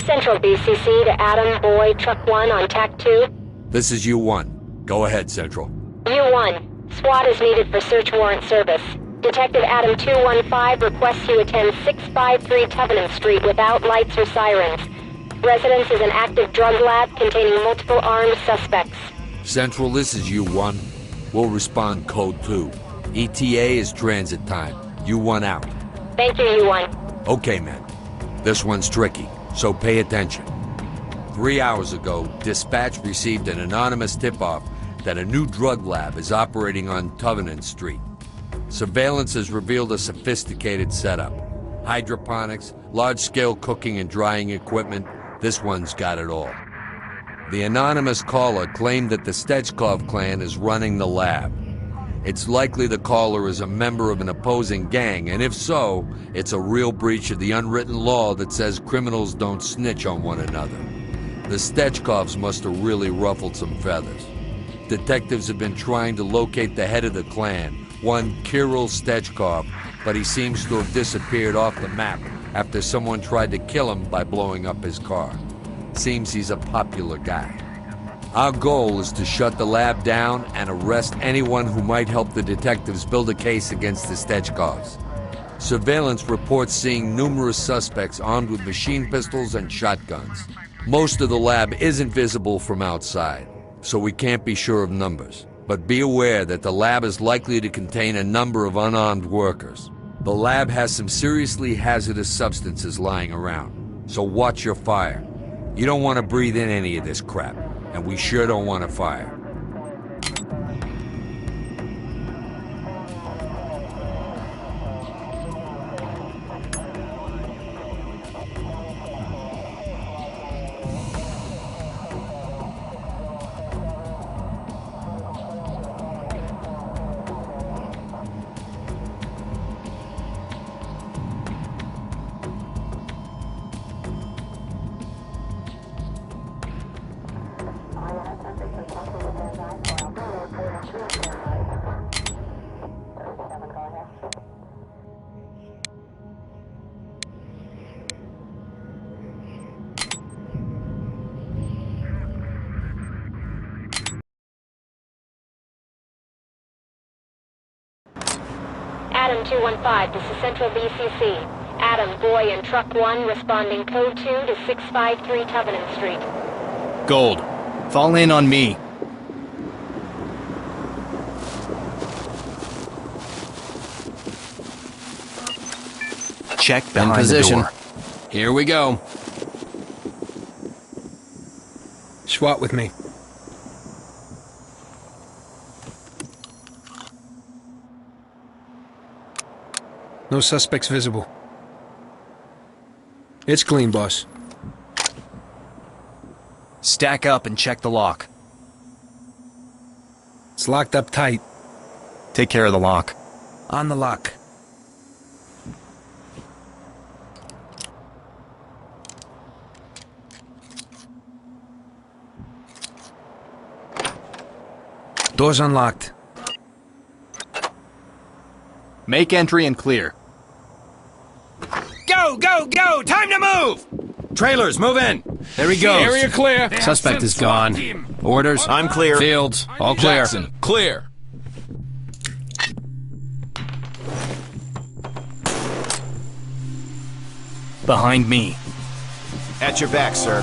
Central BCC to Adam, Boy, Truck 1 on TAC 2. This is U1. Go ahead, Central. U1. SWAT is needed for search warrant service. Detective Adam 215 requests you attend 653 Tubman Street without lights or sirens. Residence is an active drug lab containing multiple armed suspects. Central, this is U1. We'll respond code 2. ETA is transit time. U1 out. Thank you, U1. Okay, man. This one's tricky, so pay attention. 3 hours ago, dispatch received an anonymous tip-off that a new drug lab is operating on Tubman Street. Surveillance has revealed a sophisticated setup. Hydroponics, large-scale cooking and drying equipment. This one's got it all. The anonymous caller claimed that the Stetchkov clan is running the lab. It's likely the caller is a member of an opposing gang, and if so, it's a real breach of the unwritten law that says criminals don't snitch on one another. The Stetchkovs must have really ruffled some feathers. Detectives have been trying to locate the head of the clan, one Kirill Stetchkov, but he seems to have disappeared off the map after someone tried to kill him by blowing up his car. Seems he's a popular guy. Our goal is to shut the lab down and arrest anyone who might help the detectives build a case against the Stetchkovs. Surveillance reports seeing numerous suspects armed with machine pistols and shotguns. Most of the lab isn't visible from outside, so we can't be sure of numbers. But be aware that the lab is likely to contain a number of unarmed workers. The lab has some seriously hazardous substances lying around, so watch your fire. You don't want to breathe in any of this crap, and we sure don't want to fire. Adam 215, this is Central BCC. Adam, Boy, and Truck 1 responding code 2 to 653 Tubman Street. Gold. Fall in on me. Check behind position. the door. Here we go. SWAT with me. No suspects visible. It's clean, boss. Stack up and check the lock. It's locked up tight. Take care of the lock. On the lock. Door's unlocked. Make entry and clear. Go, go, go! Time to move! Trailers, move in! There he goes. Area clear. Suspect is gone. Orders? I'm clear. Fields, all clear. Jackson, clear. Behind me. At your back, sir.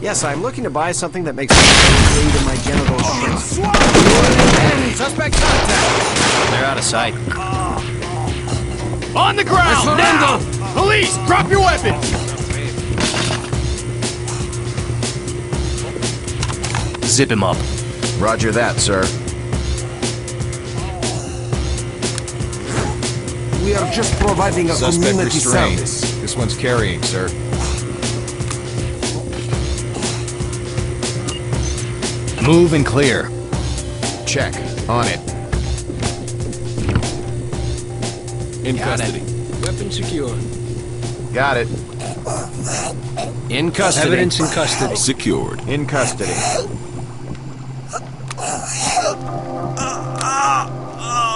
Yes, I'm looking to buy something that makes bleed in my genitals shrink. Suspect contact. They're out of sight. On the ground, now! Police, drop your weapons! Zip him up. Roger that, sir. We are just providing a Suspect community restrained. service. This one's carrying, sir. Move and clear. Check. On it. In custody. Weapon secure. Got it. In custody. Evidence in custody. Secured. In custody.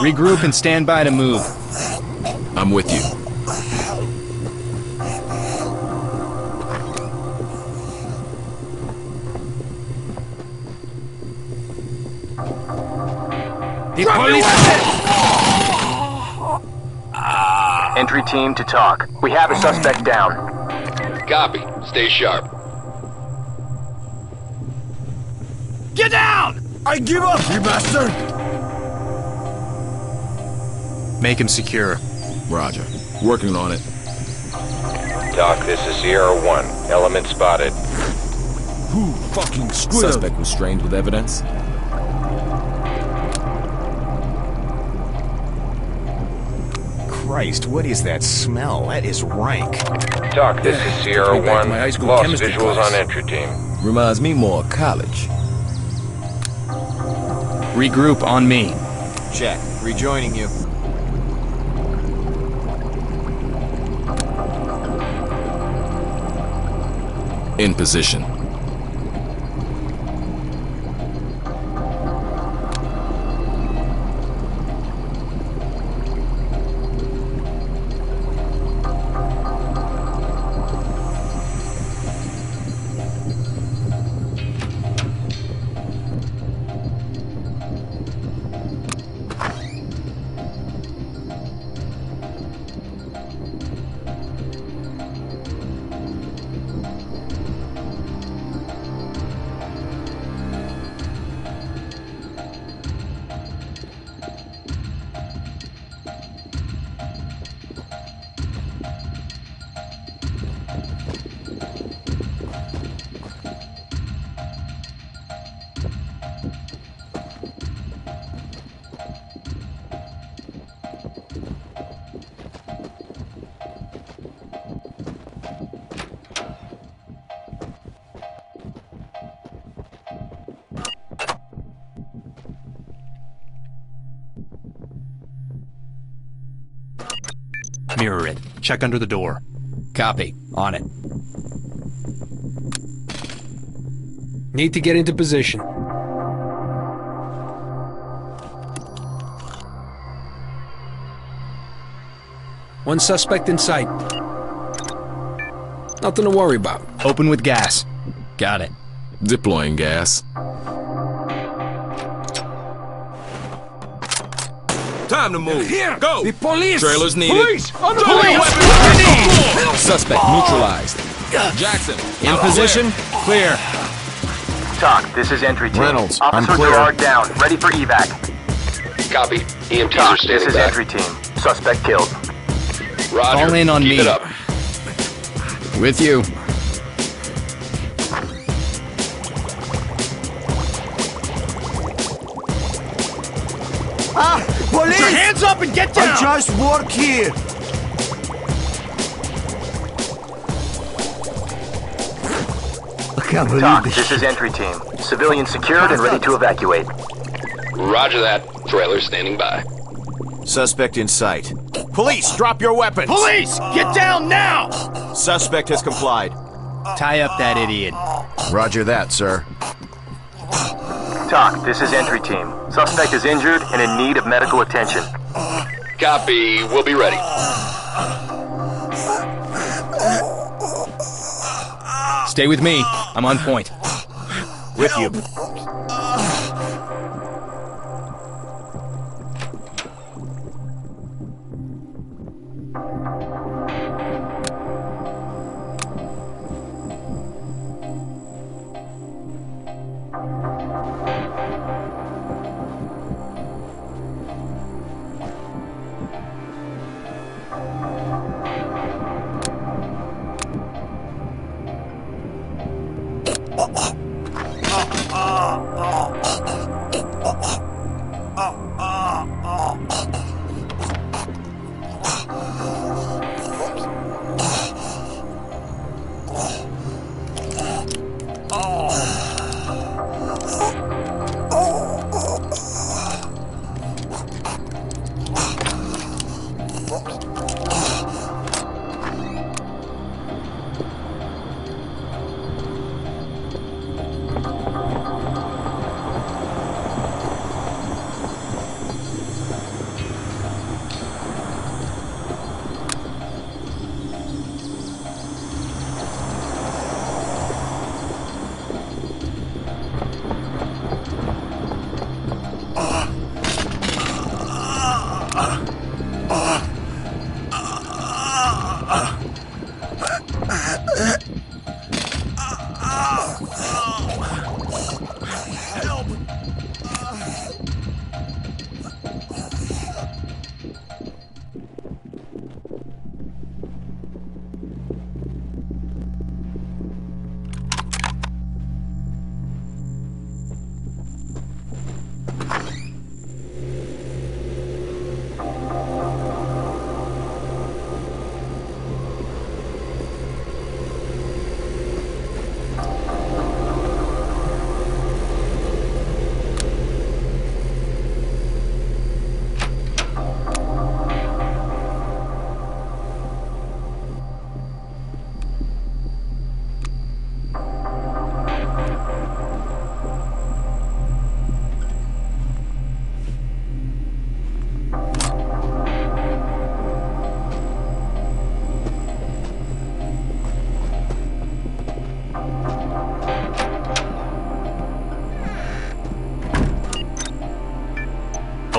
Regroup and stand by to move. I'm with you. The police! Entry team to talk. We have a suspect down. Copy. Stay sharp. Get down! I give up, you bastard! Make him secure. Roger. Working on it. Doc, this is Sierra 1. Element spotted. Who fucking screwed up? Suspect restrained with evidence. Christ, what is that smell? That is rank. Doc, this is Sierra Take me back to 1. my high school Lost chemistry visuals class. on entry team. Reminds me more of college. Regroup on me. Check. Rejoining you. In position. Mirror it. Check under the door. Copy. On it. Need to get into position. One suspect in sight. Nothing to worry about. Open with gas. Got it. Deploying gas. Time to move. Here! Go! The police! Trailers needed. Police! On the Police! police! Suspect neutralized. Jackson. In position. Clear. Talk, this is entry team. Reynolds, I'm Officer clear. Gerard down. Ready for evac. Copy. EMTs Talk, are this standing is back. entry team. Suspect killed. Roger. Fall in on Keep me. it up. With you. Police! Your hands up and get down! I just work here. I can't believe Talk, this. this is entry team. Civilian secured and ready to evacuate. Roger that. Trailer standing by. Suspect in sight. Police, drop your weapons! Police! Get down now! Suspect has complied. Tie up that idiot. Roger that, sir. Talk, this is entry team. Suspect is injured and in need of medical attention. Copy. We'll be ready. Stay with me. I'm on point. With you.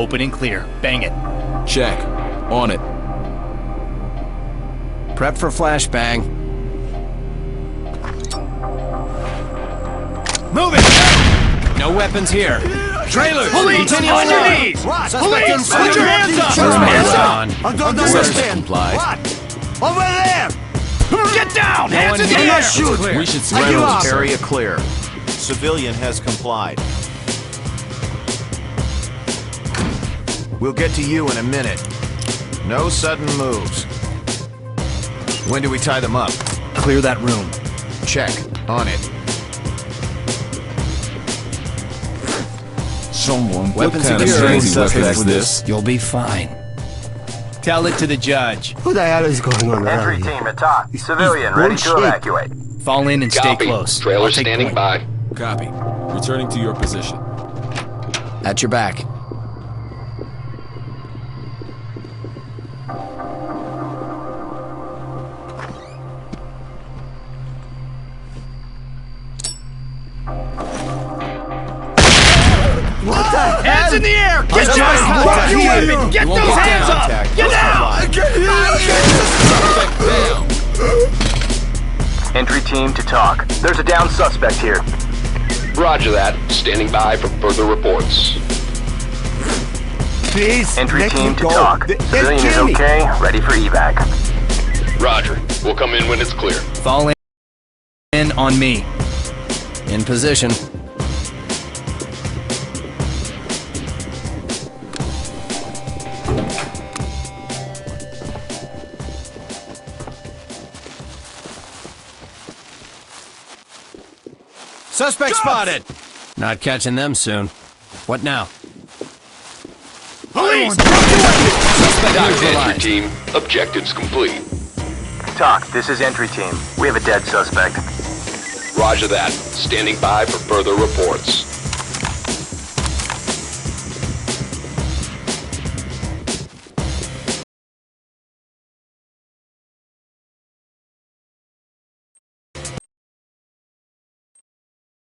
Open and clear. Bang it. Check. On it. Prep for flashbang. Move it! No weapons here. Trailers! Police! Continue On your on! knees! Suspect inside! Put your hands up! Hands up! Understand. Comply. Over there! Get down! Hands in the I'm air! not shooting. We should I give up. surround area clear. Civilian has complied. We'll get to you in a minute. No sudden moves. When do we tie them up? Clear that room. Check. On it. Someone. Weapons What kind of secure. crazy Suspect weapon is this? You'll be fine. Tell it to the judge. Who the hell is going on around Entry here? team to talk. Civilian ready to bullshit. evacuate. Fall in and stay close. Trailer I'll take standing point. by. Copy. Returning to your position. At your back. What the hell? Hands in the air! Get Just down! contact. Drop your You weapon! Get won't those get hands up! contact. Get down! Down. Entry team to talk. There's a down suspect here. Roger that. Standing by for further reports. Please, Entry let team me to go. talk. They'll Civilian is kill me. okay, ready for evac. Roger. We'll come in when it's clear. Fall in on me. In position. Suspect spotted! Not catching them soon. What now? Police! Suspect Entry neutralized. team. Objectives complete. Talk, this is entry team. We have a dead suspect. Roger that. Standing by for further reports.